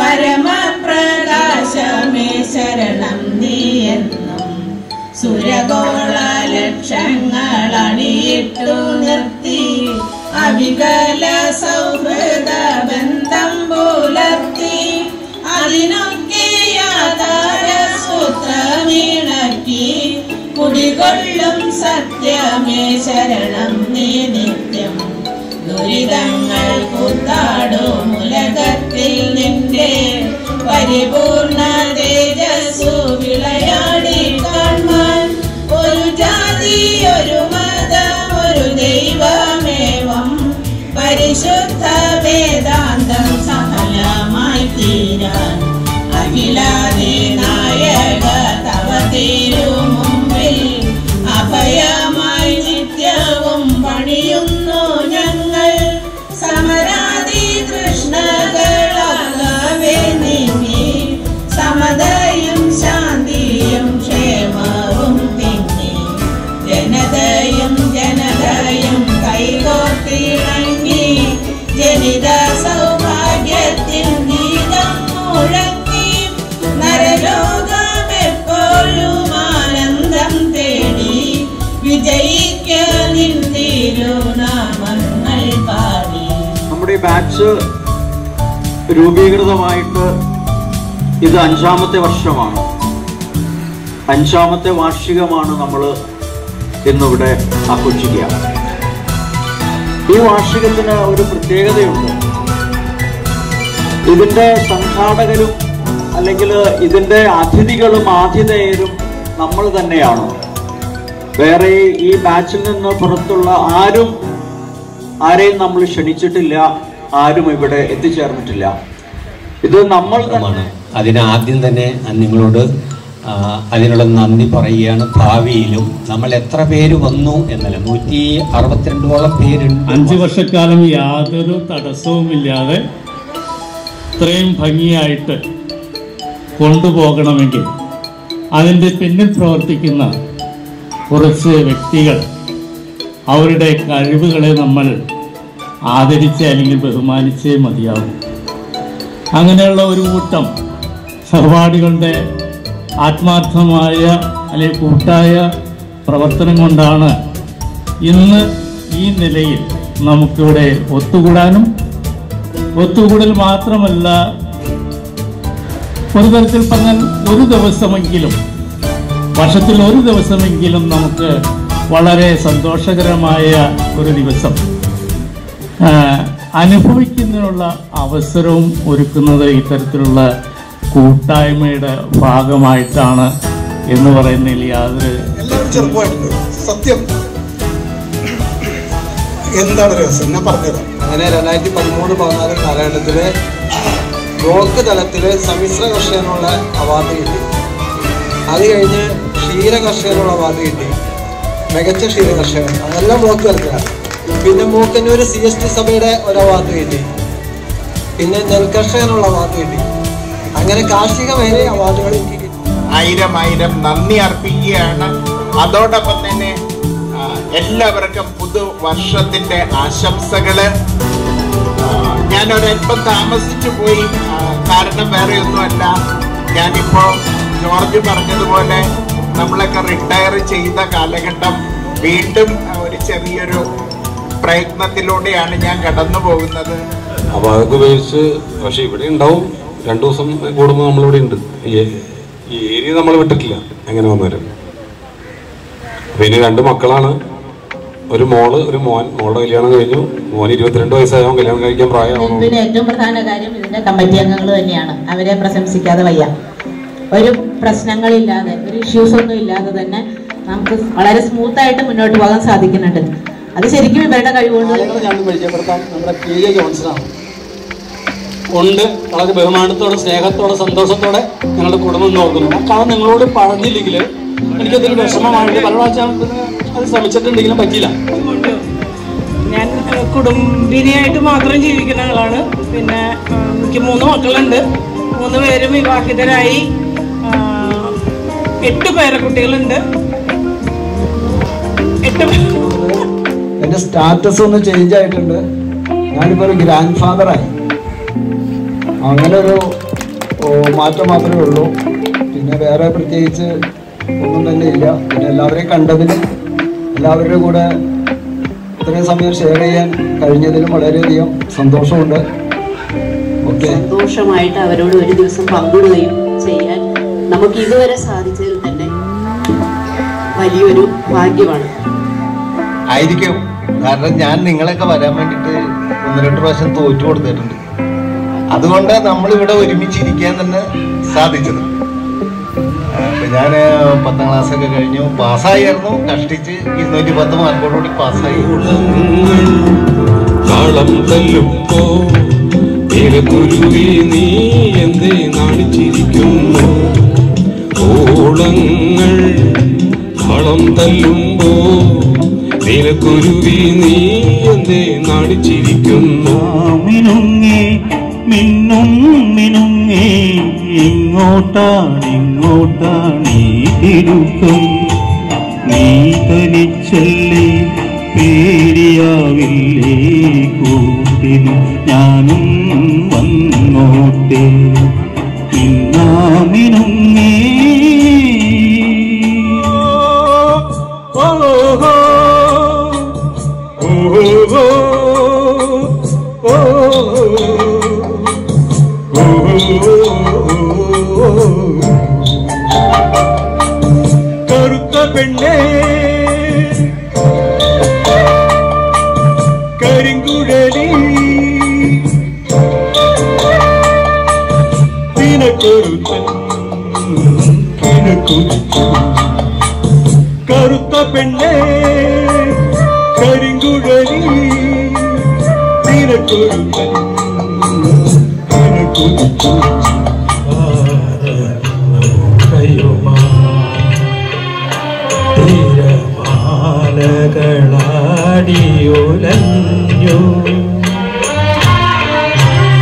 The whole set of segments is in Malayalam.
പരമപ്രകാശമേ ശരണം നീയെന്നും സുരഗോള ലക്ഷങ്ങൾ അണിയിട്ടു നിർത്തി അവികല സൗഹൃദ ബന്ധം പുലർത്തി അതിനൊക്കെ ആധാര സൂത്രമിണക്കി കുടികൊള്ളും സത്യമേ ശരണം നീ നിത്യം ദുരിതങ്ങൾ കൂത്താടും ഉലകത്തിൽ നിന്റെ പരിപൂർണ തേജസ്സു വിളയാടി കാണാൻ ഒരു ജാതി ഒരു മതം ഒരു ദൈവമേവം പരിശുദ്ധ വേദാന്തം സഫലമായി തീരാൻ അഖിലാദി നായക തവ തിരു മുമ്പിൽ അഭയമായി നിത്യവും പണിയുന്നു ഞങ്ങൾ സമരാദി കൃഷ്ണകളാകവേ നീങ്ങി സമതയും ശാന്തിയും ക്ഷേമവും തിങ്ങി ജനതയും കൈകോർത്തിണങ്ങി ജനിത സൗഭാഗ്യത്തിൻ ഗീതം മുഴങ്ങി നരലോകമെപ്പോഴും ആനന്ദം തേടി വിജയിക്ക നിൻ തിരുനാമങ്ങൾ പാടി. നമ്മുടെ ബാച്ച് രൂപീകൃതമായിട്ട് ഇത് 5ാമത്തെ വർഷമാണ്. 5ാമത്തെ വാർഷികമാണ് നമ്മൾ ഇന്നിവിടെ ആഘോഷിക്കുക. ഈ വാർഷികത്തിന് ഒരു പ്രത്യേകതയുണ്ട്. ഇതിൻ്റെ സംഘാടകരും അല്ലെങ്കിൽ ഇതിൻ്റെ അതിഥികളും ആതിഥേയരും നമ്മൾ തന്നെയാണ്. വേറെ ഈ ബാച്ചിൽ നിന്ന് പുറത്തുള്ള ആരെയും നമ്മൾ ക്ഷണിച്ചിട്ടില്ല, ആരും ഇവിടെ എത്തിച്ചേർന്നിട്ടില്ല. ഇത് നമ്മൾ തന്നെ. അതിനാദ്യം തന്നെ നിങ്ങളോട് അതിനുള്ള നന്ദി പറയുകയാണ്. ഭാവിയിലും നമ്മൾ എത്ര പേര് വന്നു എന്നല്ല, 162ഓളം പേരുണ്ട്. 5 വർഷക്കാലം യാതൊരു തടസ്സവുമില്ലാതെ ഇത്രയും ഭംഗിയായിട്ട് കൊണ്ടുപോകണമെങ്കിൽ അതിൻ്റെ പിന്നിൽ പ്രവർത്തിക്കുന്ന കുറച്ച് വ്യക്തികൾ, അവരുടെ കഴിവുകളെ നമ്മൾ ആദരിച്ച് അല്ലെങ്കിൽ ബഹുമാനിച്ചേ മതിയാവും. അങ്ങനെയുള്ള ഒരു കൂട്ടം സഹപാഠികളുടെ ആത്മാർത്ഥമായ അല്ലെങ്കിൽ കൂട്ടായ പ്രവർത്തനം കൊണ്ടാണ് ഇന്ന് ഈ നിലയിൽ നമുക്കിവിടെ ഒത്തുകൂടാനും, ഒത്തുകൂടൽ മാത്രമല്ല, ഒരു തരത്തിൽ പറഞ്ഞാൽ ഒരു ദിവസമെങ്കിലും, വർഷത്തിൽ ഒരു ദിവസമെങ്കിലും നമുക്ക് വളരെ സന്തോഷകരമായ ഒരു ദിവസം അനുഭവിക്കുന്നതിനുള്ള അവസരവും ഒരുക്കുന്നത് ഇത്തരത്തിലുള്ള കൂട്ടായ്മയുടെ ഭാഗമായിട്ടാണ് എന്ന് പറയുന്നതിൽ യാതൊരു. എല്ലാവരും ചെറുപ്പമായിട്ടുണ്ട്. സത്യം എന്താണ് രഹസ്യം ഞാൻ പറഞ്ഞത്. അങ്ങനെ 2013-14 കാലഘട്ടത്തില് ബ്ലോക്ക് തലത്തില് സമ്മിശ്ര കർഷകനുള്ള അവാർഡ് കിട്ടി. അത് കഴിഞ്ഞ് ക്ഷീര കർഷകനുള്ള അവാർഡ് കിട്ടി, മികച്ച ക്ഷീര കർഷകൻ. അതെല്ലാം ബ്ലോക്ക് തലത്തിലാണ്. പിന്നെ മൂക്കന്നൂർ CST സഭയുടെ ഒരു അവാർഡ് കിട്ടി. പിന്നെ നെൽകർഷകനുള്ള അവാർഡ് കിട്ടി. അങ്ങനെ കാർഷിക മേഖല അവാർഡുകൾ എനിക്ക് കിട്ടി. ആയിരം നന്ദി അർപ്പിക്കുകയാണ്. അതോടൊപ്പം തന്നെ എല്ലാവർക്കും പുതുവർഷത്തിന്റെ ആശംസകള്. ഞാനൊരൽപ്പം താമസിച്ചു പോയി, കാരണം വേറെ ഒന്നുമല്ല. ഞാനിപ്പോ ജോർജ് പറഞ്ഞതുപോലെ നമ്മളൊക്കെ റിട്ടയർ ചെയ്ത കാലഘട്ടം വീണ്ടും ഒരു ചെറിയൊരു പ്രയത്നത്തിലൂടെയാണ് ഞാൻ കടന്നു പോകുന്നത്. അപ്പോൾ അതൊക്കെ ഉപയോഗിച്ച്, പക്ഷെ ഇവിടെ ഉണ്ടാവും 2 ദിവസം കൂടുമ്പോൾ നമ്മളിവിടെ ഉണ്ട്. ഈ ഏരിയ നമ്മൾ വിട്ടിട്ടില്ല എങ്ങനെ വന്നവരും. പിന്നെ 2 മക്കളാണ്, ഒരു മോള് ഒരു മോൻ. മോളുടെ കല്യാണം കഴിഞ്ഞു. മോന് 22 വയസ്സായവൻ കല്യാണം കഴിക്കാൻ പ്രായമാകും. ഇതിന്റെ ഏറ്റവും പ്രധാന കാര്യം ഇതിന്റെ കമ്മിറ്റി അംഗങ്ങൾ തന്നെയാണ്. അവരെ പ്രശംസിക്കാതെ വയ്യ. ഒരു പ്രശ്നങ്ങളില്ലാതെ, ഒരു ഇഷ്യൂസ് ഒന്നും ഇല്ലാതെ തന്നെ നമുക്ക് വളരെ സ്മൂത്തായിട്ട് മുന്നോട്ട് പോകാൻ സാധിക്കുന്നുണ്ട്. അത് ശരിക്കും ഇവരുടെ കഴിവുകൊണ്ട്. ഞാൻ പരിചയപ്പെടുത്താം. നമ്മുടെ PA ജോൺസണാണ്. ഉണ്ട് വളരെ ബഹുമാനത്തോടെ, സ്നേഹത്തോടെ, സന്തോഷത്തോടെ ഞങ്ങളുടെ കുടുംബം നോക്കുന്നു. കാരണം നിങ്ങളോട് പറഞ്ഞില്ലെങ്കിൽ എനിക്കതൊരു വിഷമമാണ്. പല പ്രാവശ്യം അത് ശ്രമിച്ചിട്ടുണ്ടെങ്കിലും പറ്റിയില്ല. ഞാൻ കുടുംബിനിയായിട്ട് മാത്രം ജീവിക്കുന്ന ആളാണ്. പിന്നെ എനിക്ക് 3 മക്കളുണ്ട്. 3 പേരും വിവാഹിതരായി. 8 പേരക്കുട്ടികളുണ്ട്. എൻ്റെ സ്റ്റാറ്റസ് ഒന്ന് ചേഞ്ച് ആയിട്ടുണ്ട്. ഞാനിപ്പോൾ ഒരു ഗ്രാൻഡ് ഫാദറായി. അങ്ങനെ ഒരു മാറ്റം മാത്രമേ ഉള്ളൂ. പിന്നെ വേറെ പ്രത്യേകിച്ച് ഒന്നും തന്നെ ഇല്ല. പിന്നെ എല്ലാവരെയും കണ്ടതിലും എല്ലാവരുടെ കൂടെ ഇത്രയും സമയം ഷെയർ ചെയ്യാൻ കഴിഞ്ഞതിലും വളരെയധികം സന്തോഷമുണ്ട്. ഓക്കെ, സന്തോഷമായിട്ട് അവരോട് ഒരു ദിവസം പങ്കിടുകയും ചെയ്യാൻ നമുക്ക് ഇതുവരെ സാധിച്ചതിൽ തന്നെ വലിയൊരു ഭാഗ്യമാണ്. ആയിരിക്കും. കാരണം ഞാൻ നിങ്ങളൊക്കെ വരാൻ വേണ്ടിയിട്ട് 1-2 പ്രാവശ്യം തോറ്റു കൊടുത്തിട്ടുണ്ട്. അതുകൊണ്ട് നമ്മളിവിടെ ഒരുമിച്ചിരിക്കാൻ തന്നെ സാധിച്ചത്. ഞാൻ 10ാം ക്ലാസ്സൊക്കെ കഴിഞ്ഞു, പാസ്സായിരുന്നു. കഷ്ടിച്ച് 210 മാർക്കോടുകൂടി പാസ്സായി. താളം തല്ലുമ്പോ കുരുവി നീ എന്തേ നാണിച്ചിരിക്കുന്നു? ഓളങ്ങൾ താളം തല്ലുമ്പോ നീലക്കുരുവി നീ എന്തേ നാണിച്ചിരിക്കുന്നു? മിനുങ്ങേ മിന്നും മിനുങ്ങേ ഇങ്ങോട്ടാണ് തിരുക്കം. നീ തനിച്ചല്ലേ പേരിയാവില്ലേ കൂട്ടിന് ഞാനും വന്നോട്ടെ. മിന്നുങ്ങേ കറുത്ത പെണ്ണേ കരിങ്കുഴലി കറുത്ത പെണ്ണേ കരിങ്കുഴലി തിരക്കൊരുത്തൻ തിരമാലകളാടിയുലഞ്ഞു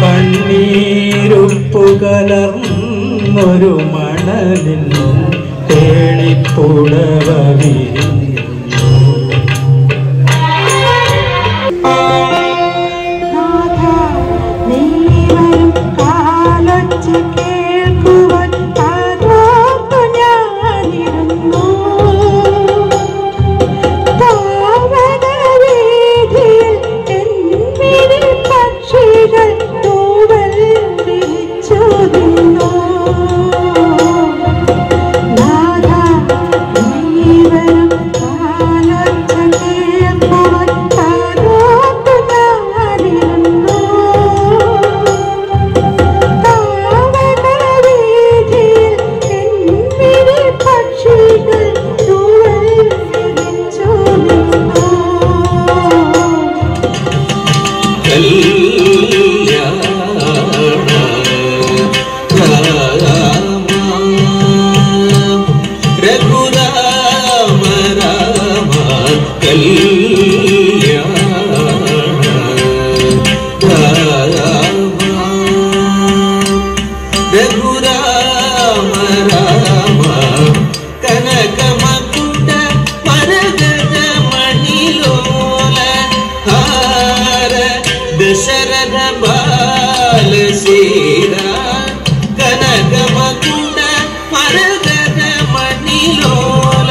കണ്ണീരുപ്പു കലർന്നൊരു മണലിൽ തേളിപ്പുടവ വിരിഞ്ഞു. ദശരഥ ബാലസീത കനകമകുണ്ട മരകത മണിലോല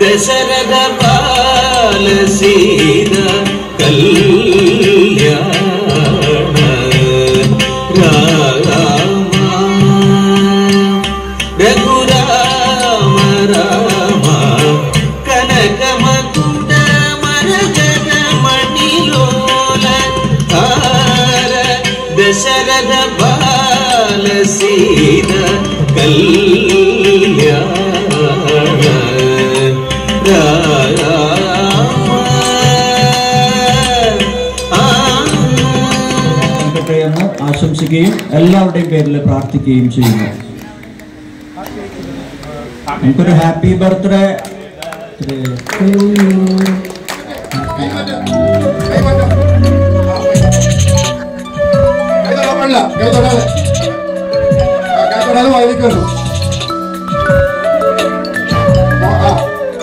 ദശരഥ ബാലസീത കല്യാണ രാമ രഘുരാമ രാമ കനകമകുണ്ട മരകത മണിലോല ദശരഥ ബാലസീത കല്യാണ എന്ന് ആശംസിക്കുകയും എല്ലാവരുടെയും പേരിൽ പ്രാർത്ഥിക്കുകയും ചെയ്യുന്നു. നമുക്കൊരു ഹാപ്പി ബർത്ത്ഡേ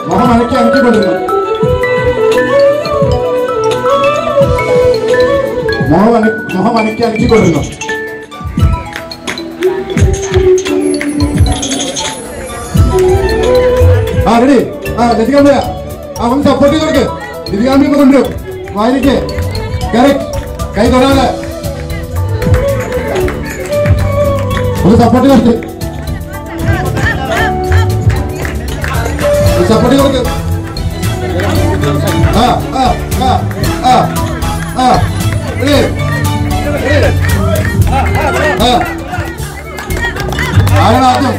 മുഖമനക്കി അനക്കിക്കൊണ്ടിരുന്നു മുഖമനക്കി അനക്കിക്കൊണ്ടിരുന്നു റെഡി. ലതികാമ്പ ഒന്ന് സപ്പോർട്ട് ചെയ്ത് കൊടുക്ക്. ലതികാമ്പ കൊണ്ടുവരും. വായിലേക്ക് കറക്റ്റ്. കൈ തൊടാതെ ഒന്ന് സപ്പോർട്ട് ചെയ്ത് കൊടുക്ക്. സപ്പോർട്ട് ചെയ്ത് കൊടുക്ക്. ആരാണ് ആദ്യം?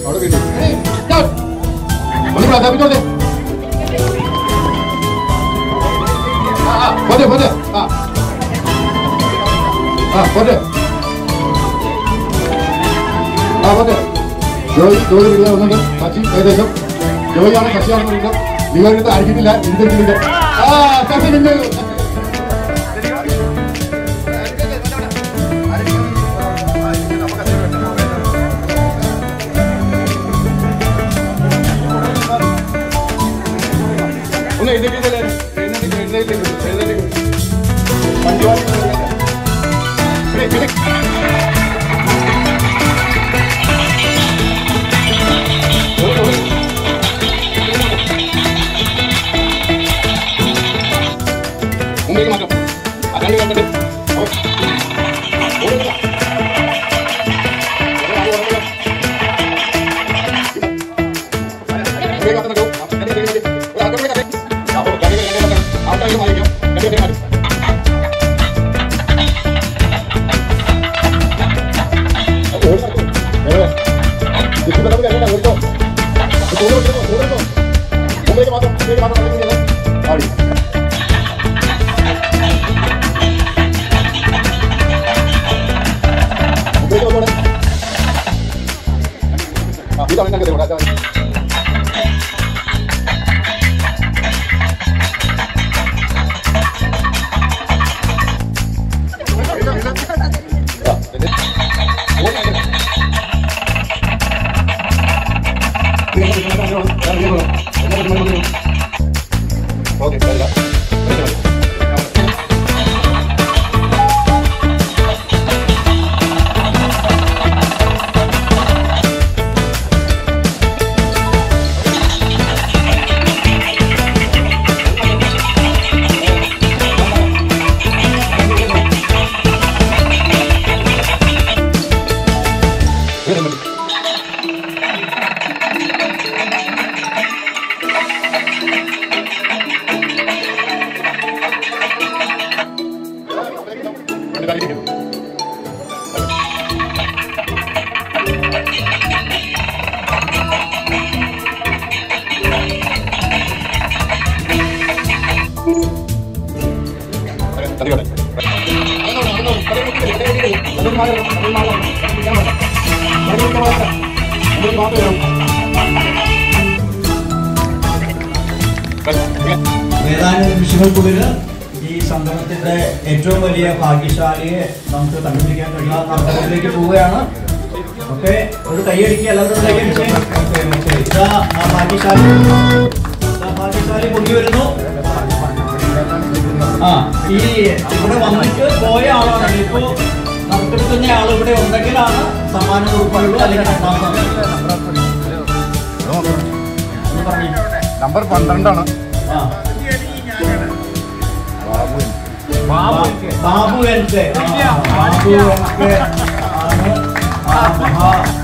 അവിടെ കിട്ടി. ഒന്ന് പ്രാധാന്യത്തോടെ പോട്ടെ പോട്ടെ. പോട്ടെ പോട്ടെ. ജോലി വന്നിട്ട് ശശി ഏകദേശം ജോലിയാണ് ശശിയാണെന്ന് വിളിക്കാം. നിങ്ങളുടെ അടിക്കുന്നില്ല. ഇന്ത്യയിലില്ല. ശശി നിന്നു. ഒന്ന് എഴുന്നേറ്റ് മുമ്പേക്ക് മാറ്റം. അതാണ് കണ്ടിട്ട് ഏതാനും നിമിഷങ്ങൾക്കുള്ളിൽ ഈ സംഗമത്തിന്റെ ഏറ്റവും വലിയ ഭാഗ്യശാലിയെ നമുക്ക് കണ്ടുപിടിക്കാൻ കഴിയുന്ന നർത്തനത്തിലേക്ക് പോവുകയാണ്. ഓക്കെ, ഒരു കൈയടിക്കുക. എല്ലാവരും കൈയടിച്ച് ഭാഗ്യശാലി പൊങ്ങി വരുന്നു. ഈ ഇവിടെ വന്നിട്ട് പോയ ആളാണ്. ഇപ്പോ നറുക്കെടുക്കുന്ന ആൾ ഇവിടെ ഉണ്ടെങ്കിലാണ് സമ്മാനം ഉറപ്പായുള്ളൂ. അല്ലെങ്കിൽ നമ്പർ 12 ബാബു എൻ കെ ആണ്